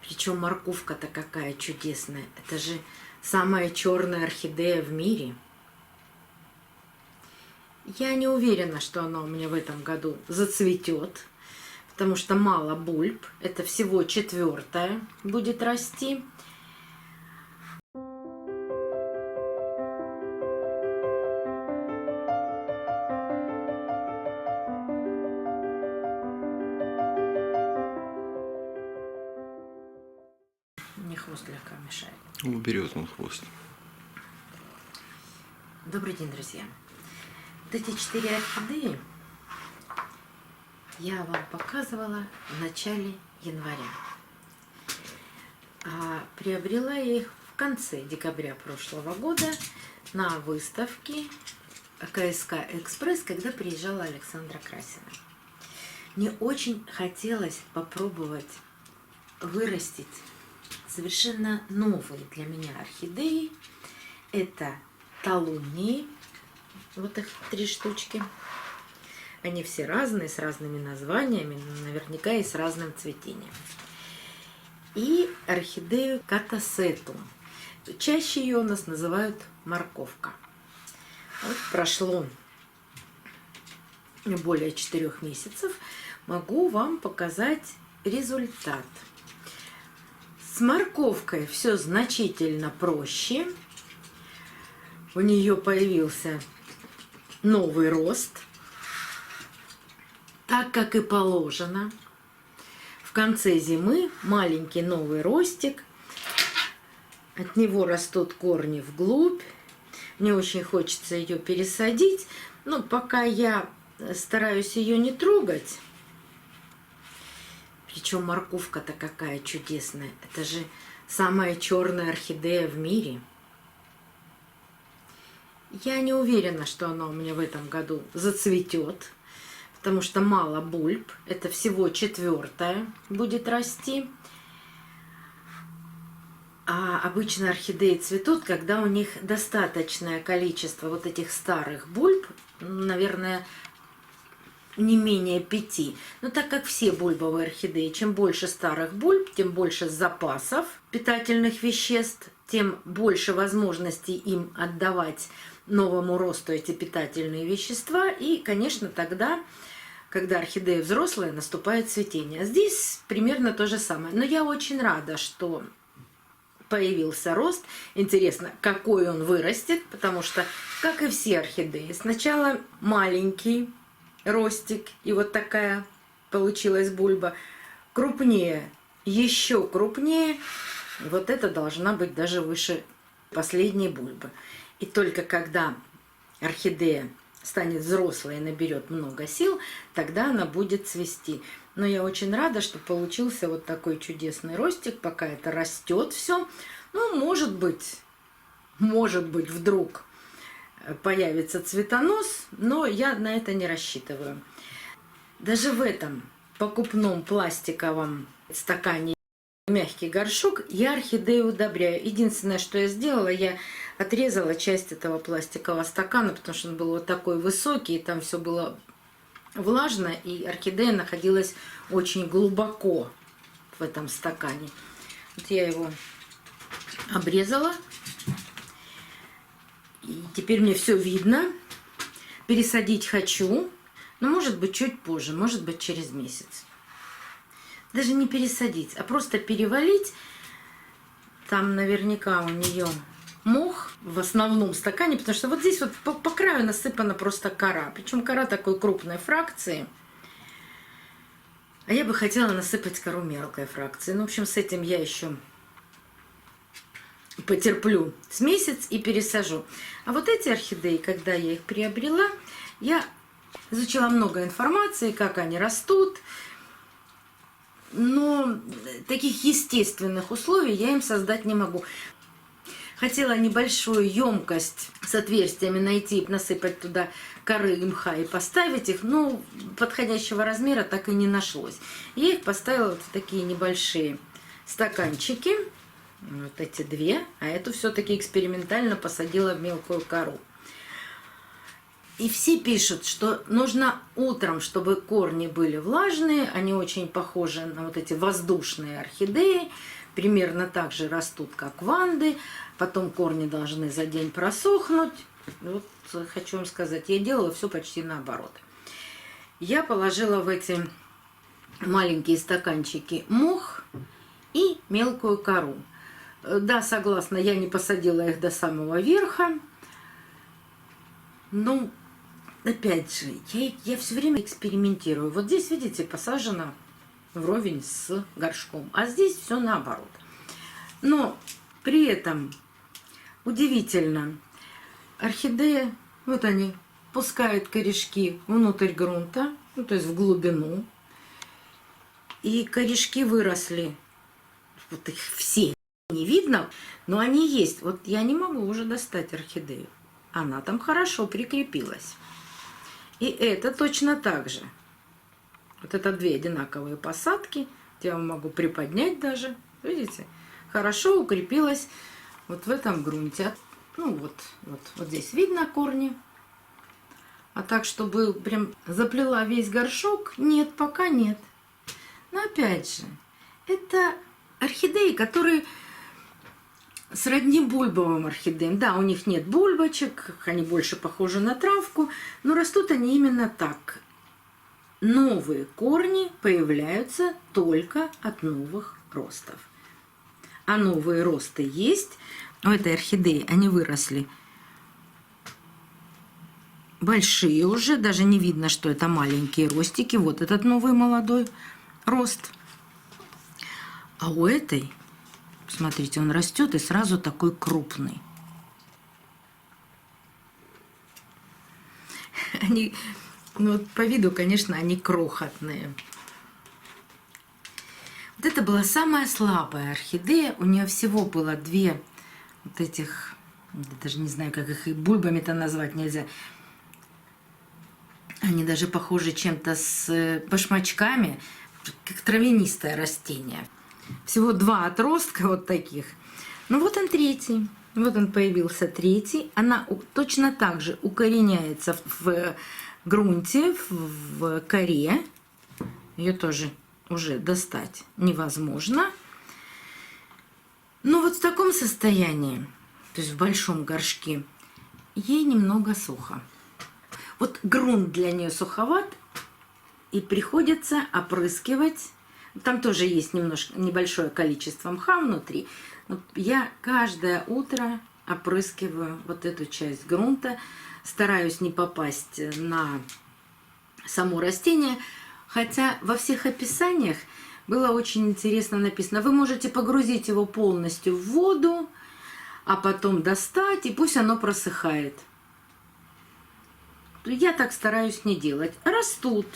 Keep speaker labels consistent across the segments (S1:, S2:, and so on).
S1: Причем морковка-то какая чудесная. Это же самая черная орхидея в мире. Я не уверена, что она у меня в этом году зацветет, потому что мало бульб. Это всего 4-я будет расти. Мне хвост слегка мешает.
S2: Уберет он хвост.
S1: Добрый день, друзья. Вот эти 4 орхидеи я вам показывала в начале января. А приобрела я их в конце декабря прошлого года на выставке КСК Экспресс, когда приезжала Александра Красина. Мне очень хотелось попробовать вырастить совершенно новые для меня орхидеи. Это талумнии, вот их 3 штучки. Они все разные, с разными названиями, наверняка и с разным цветением. И орхидею катасетум. Чаще ее у нас называют морковка. Вот прошло более 4 месяцев. Могу вам показать результат. С морковкой все значительно проще. У нее появился новый рост, так как и положено. В конце зимы маленький новый ростик. От него растут корни вглубь. Мне очень хочется ее пересадить, но пока я стараюсь ее не трогать. Причем морковка-то какая чудесная. Это же самая черная орхидея в мире. Я не уверена, что она у меня в этом году зацветет, потому что мало бульб. Это всего 4-я будет расти. А обычно орхидеи цветут, когда у них достаточное количество вот этих старых бульб, наверное, не менее 5. Но так как все бульбовые орхидеи, чем больше старых бульб, тем больше запасов питательных веществ, тем больше возможностей им отдавать новому росту эти питательные вещества. И, конечно, тогда, когда орхидея взрослая, наступает цветение. Здесь примерно то же самое. Но я очень рада, что появился рост. Интересно, какой он вырастет, потому что, как и все орхидеи, сначала маленький ростик, и вот такая получилась бульба. Крупнее, еще крупнее. Вот это должна быть даже выше последней бульбы. И только когда орхидея станет взрослой и наберет много сил, тогда она будет цвести. Но я очень рада, что получился вот такой чудесный ростик, пока это растет все. Ну, может быть, вдруг появится цветонос, но я на это не рассчитываю. Даже в этом покупном пластиковом стакане мягкий горшок я орхидею удобряю. Единственное, что я сделала, я отрезала часть этого пластикового стакана, потому что он был вот такой высокий, и там все было влажно, и орхидея находилась очень глубоко в этом стакане. Вот я его обрезала. И теперь мне все видно. Пересадить хочу, но может быть чуть позже, может быть через месяц. Даже не пересадить, а просто перевалить. Там наверняка у нее мох в основном стакане, потому что вот здесь вот по краю насыпана просто кора. Причем кора такой крупной фракции. А я бы хотела насыпать кору мелкой фракции. Ну, в общем, с этим я еще потерплю с месяц и пересажу. А вот эти орхидеи, когда я их приобрела, я изучила много информации, как они растут. Но таких естественных условий я им создать не могу. Хотела небольшую емкость с отверстиями найти, насыпать туда коры и мха и поставить их, но подходящего размера так и не нашлось. Я их поставила вот в такие небольшие стаканчики, вот эти 2, а эту все-таки экспериментально посадила в мелкую кору. И все пишут, что нужно утром, чтобы корни были влажные, они очень похожи на вот эти воздушные орхидеи, примерно так же растут, как ванды, потом корни должны за день просохнуть. Вот хочу вам сказать, я делала все почти наоборот. Я положила в эти маленькие стаканчики мох и мелкую кору. Да, согласна, я не посадила их до самого верха. Ну, опять же, я все время экспериментирую. Вот здесь, видите, посажено вровень с горшком, а здесь все наоборот. Но при этом удивительно, орхидеи, вот они, пускают корешки внутрь грунта, ну, то есть в глубину. И корешки выросли. Вот их все не видно, но они есть. Вот я не могу уже достать орхидею. Она там хорошо прикрепилась. И это точно так же. Вот это две одинаковые посадки. Я вам могу приподнять даже. Видите? Хорошо укрепилась вот в этом грунте. Ну вот здесь видно корни. А так, чтобы прям заплела весь горшок, нет, пока нет. Но опять же, это орхидеи, которые сродни бульбовым орхидеям. Да, у них нет бульбочек, они больше похожи на травку, но растут они именно так. Новые корни появляются только от новых ростов. А новые росты есть. У этой орхидеи они выросли большие уже, даже не видно, что это маленькие ростики. Вот этот новый молодой рост. А у этой, смотрите, он растет и сразу такой крупный. Они, ну вот по виду, конечно, они крохотные. Вот это была самая слабая орхидея. У нее всего было две вот этих, я даже не знаю, как их и бульбами-то назвать нельзя. Они даже похожи чем-то с башмачками, как травянистое растение. Всего два отростка вот таких. Ну вот он третий. Вот он появился третий. Она точно так же укореняется в грунте, в коре. Ее тоже уже достать невозможно. Но вот в таком состоянии, то есть в большом горшке, ей немного сухо. Вот грунт для нее суховат, и приходится опрыскивать. Там тоже есть небольшое количество мха внутри. Вот я каждое утро опрыскиваю вот эту часть грунта. Стараюсь не попасть на само растение. Хотя во всех описаниях было очень интересно написано. Вы можете погрузить его полностью в воду, а потом достать, и пусть оно просыхает. Я так стараюсь не делать. Растут.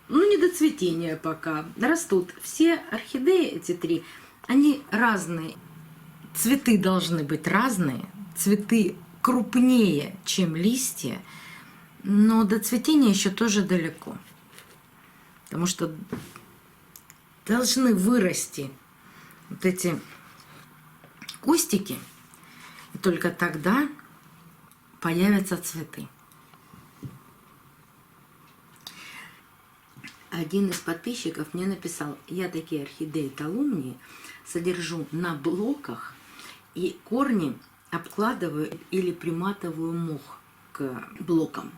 S1: Ну, не до цветения пока. Растут. Все орхидеи, эти три, они разные. Цветы должны быть разные. Цветы крупнее, чем листья. Но до цветения еще тоже далеко. Потому что должны вырасти вот эти кустики. И только тогда появятся цветы. Один из подписчиков мне написал: я такие орхидеи талумнии содержу на блоках и корни обкладываю или приматываю мох к блокам.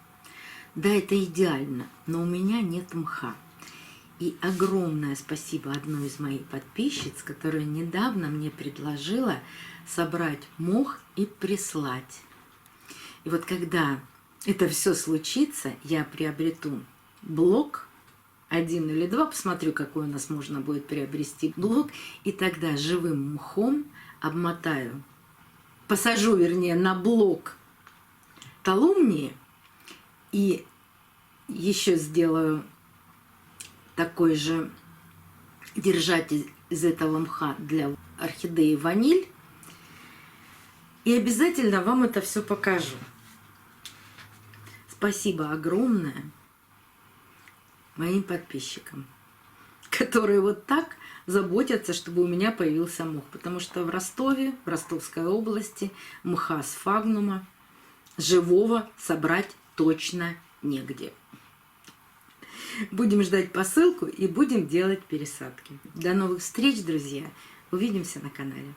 S1: Да, это идеально, но у меня нет мха. И огромное спасибо одной из моих подписчиц, которая недавно мне предложила собрать мох и прислать. И вот когда это все случится, я приобрету блок, один или два, посмотрю, какой у нас можно будет приобрести блок, и тогда живым мхом обмотаю, посажу, вернее, на блок талумнии, и еще сделаю такой же держатель из этого мха для орхидеи ваниль, и обязательно вам это все покажу. Спасибо огромное моим подписчикам, которые вот так заботятся, чтобы у меня появился мох. Потому что в Ростове, в Ростовской области, мха сфагнума живого собрать точно негде. Будем ждать посылку и будем делать пересадки. До новых встреч, друзья! Увидимся на канале.